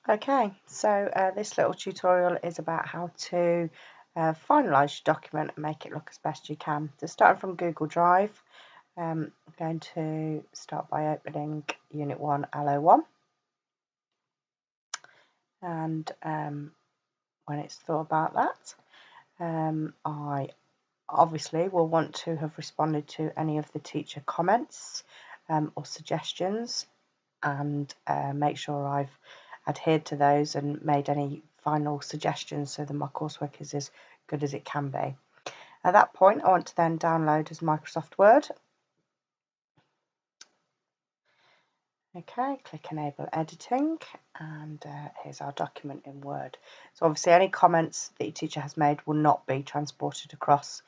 Okay, so this little tutorial is about how to finalise your document and make it look as best you can. So starting from Google Drive, I'm going to start by opening Unit 1 LO1, and when it's thought about that, I obviously will want to have responded to any of the teacher comments or suggestions, and make sure I've adhered to those and made any final suggestions so that my coursework is as good as it can be. At that point, I want to then download as Microsoft Word. Okay, click Enable Editing, and here's our document in Word. So obviously any comments that your teacher has made will not be transported across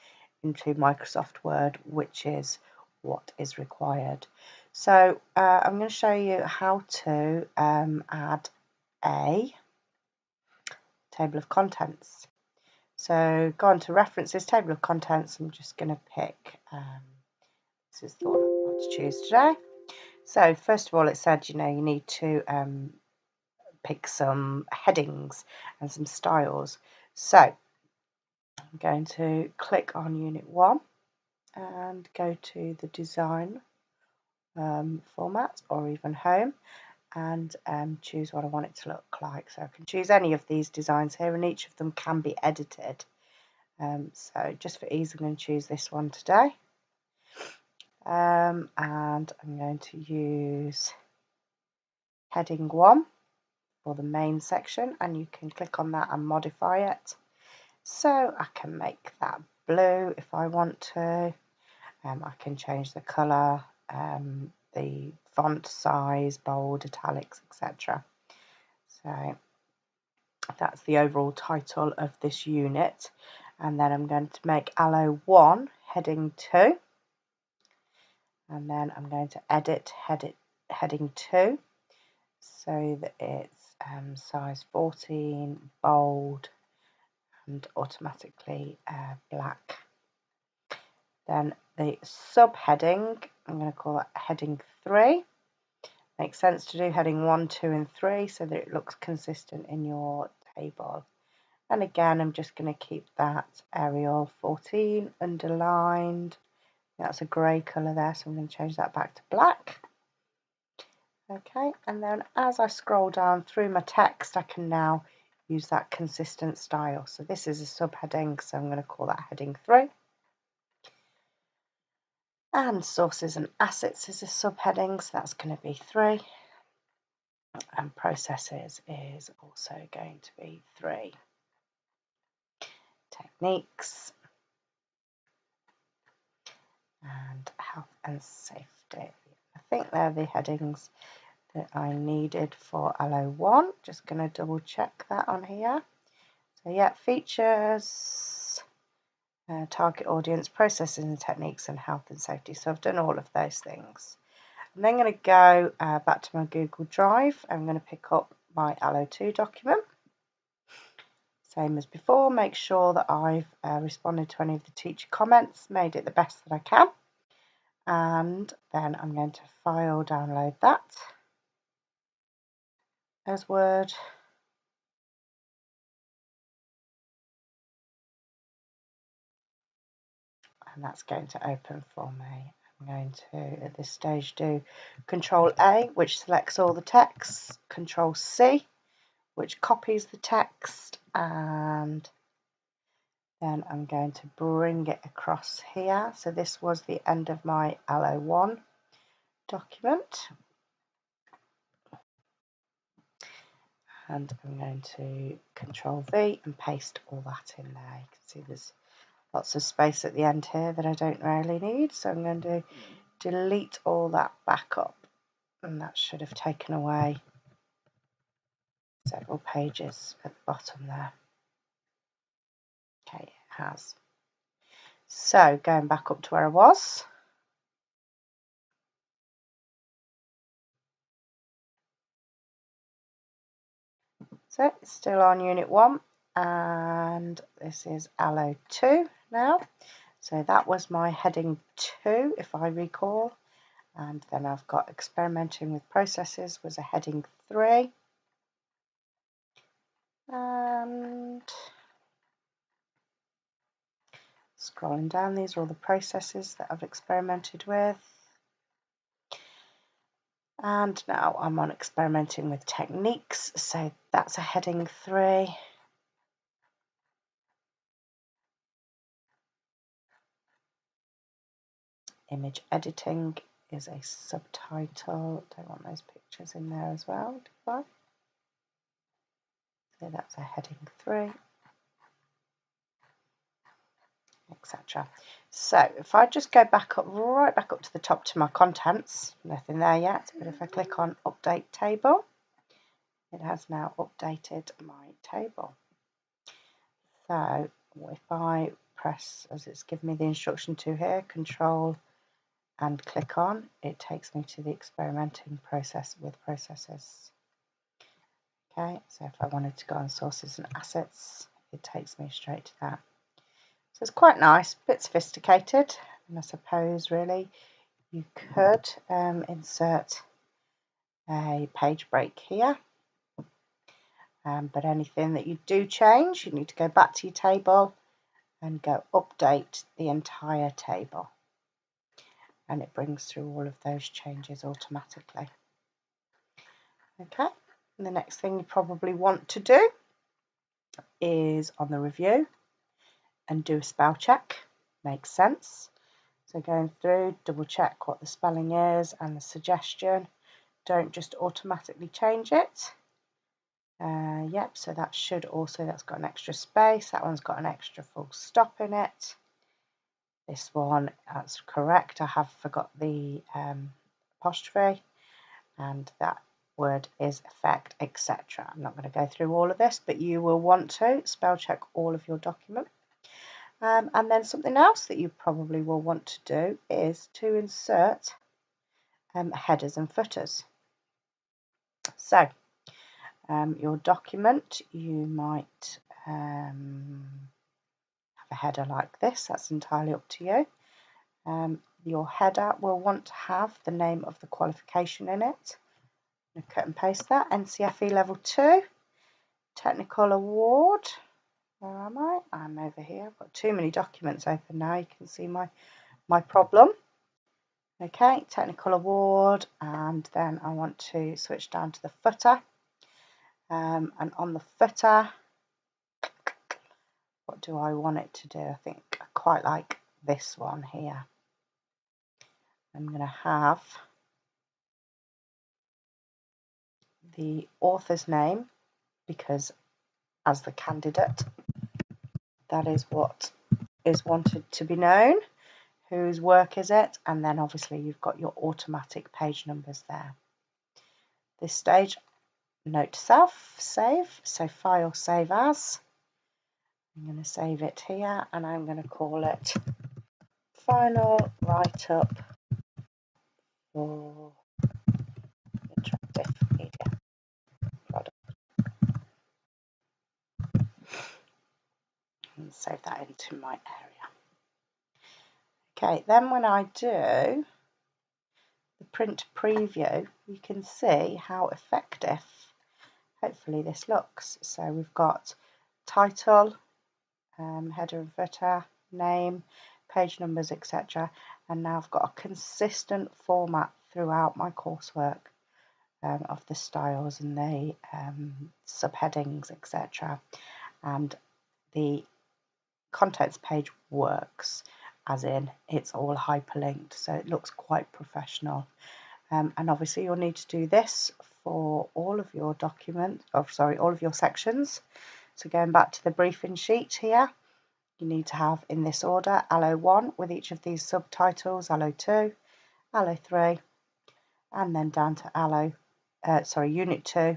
into Microsoft Word, which is what is required. So I'm going to show you how to add a table of contents. So go on to References, Table of Contents. I'm just going to pick, this is the one I want to choose today. So first of all, it said, you need to pick some headings and some styles. So I'm going to click on Unit 1 and go to the Design format, or even Home, and choose what I want it to look like. So I can choose any of these designs here, and each of them can be edited. So just for ease, I'm going to choose this one today, and I'm going to use heading 1 for the main section, and you can click on that and modify it. So I can make that blue if I want to. I can change the colour, the font size, bold, italics, etc. So that's the overall title of this unit. And then I'm going to make LO1 heading 2. And then I'm going to edit heading 2 so that it's size 14, bold, and automatically black. Then the subheading, I'm going to call that heading 3. Makes sense to do heading 1, 2, and 3 so that it looks consistent in your table. And again, I'm just going to keep that Arial 14 underlined. That's a grey colour there, so I'm going to change that back to black. Okay, and then as I scroll down through my text, I can now use that consistent style. So this is a subheading, so I'm going to call that heading 3. And sources and assets is a subheading, so that's going to be 3. And processes is also going to be 3. Techniques and health and safety. I think they're the headings that I needed for LO1. Just going to double check that on here. So yeah, features, target audience, processes and techniques, and health and safety. So I've done all of those things. I'm then going to go back to my Google Drive. I'm going to pick up my LO2 document. Same as before, make sure that I've responded to any of the teacher comments, made it the best that I can. And then I'm going to file download that as Word. And that's going to open for me. I'm going to, at this stage, do Control A, which selects all the text, Control C, which copies the text, and then I'm going to bring it across here. So this was the end of my LO1 document. And I'm going to Control V and paste all that in there. You can see there's lots of space at the end here that I don't really need. So I'm going to delete all that back up. And that should have taken away several pages at the bottom there. Okay, it has. So going back up to where I was. So it's still on Unit 1, and this is LO2 now. So that was my heading 2, if I recall. And then I've got experimenting with processes was a heading 3. And scrolling down, these are all the processes that I've experimented with. And now I'm on experimenting with techniques, so that's a heading 3. Image editing is a subtitle. Don't want those pictures in there as well, do I? So that's a heading 3, etc. So if I just go back up, right back up to the top to my contents, nothing there yet, but if I click on update table, it has now updated my table. So if I press, as it's given me the instruction to here, control and click on, it takes me to the experimenting process with processes. Okay, so if I wanted to go on sources and assets, it takes me straight to that. So it's quite nice, a bit sophisticated, and I suppose really you could insert a page break here. But anything that you do change, you need to go back to your table and go update the entire table. And it brings through all of those changes automatically. Okay, and the next thing you probably want to do is on the review and do a spell check. Makes sense. So going through, double check what the spelling is and the suggestion. Don't just automatically change it. Yep, so that should also, that's got an extra space. That one's got an extra full stop in it. This one, that's correct. I have forgot the apostrophe, and that word is effect, etc. I'm not going to go through all of this, but you will want to spell check all of your document. And then something else that you probably will want to do is to insert headers and footers. So your document, you might have a header like this. That's entirely up to you. Your header will want to have the name of the qualification in it. I'm going to cut and paste that. NCFE level 2, technical award. Where am I? I'm over here. I've got too many documents open now. You can see my problem. Okay, technical award, and then I want to switch down to the footer. And on the footer, what do I want it to do? I think I quite like this one here. I'm going to have the author's name, because as the candidate, that is what is wanted to be known. Whose work is it? And then obviously you've got your automatic page numbers there. This stage, note to self, save. So file, save as. I'm going to save it here, and I'm going to call it final write-up for interactive media product. And save that into my area. Okay, then when I do the print preview, you can see how effective, hopefully, this looks. So we've got title, header and footer, name, page numbers, etc. And now I've got a consistent format throughout my coursework of the styles and the subheadings, etc. And the contents page works, as in it's all hyperlinked, so it looks quite professional. And obviously you'll need to do this for all of your documents, all of your sections. So going back to the briefing sheet here, you need to have in this order Allo 1 with each of these subtitles, Allo 2, Allo 3, and then down to Unit 2,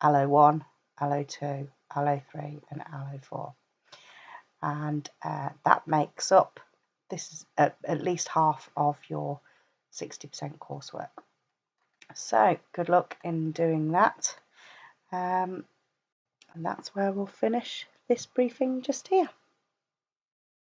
Allo 1, Allo 2, Allo 3, and Allo 4. And that makes up, this is at least half of your 60% coursework. So good luck in doing that. And that's where we'll finish this briefing just here.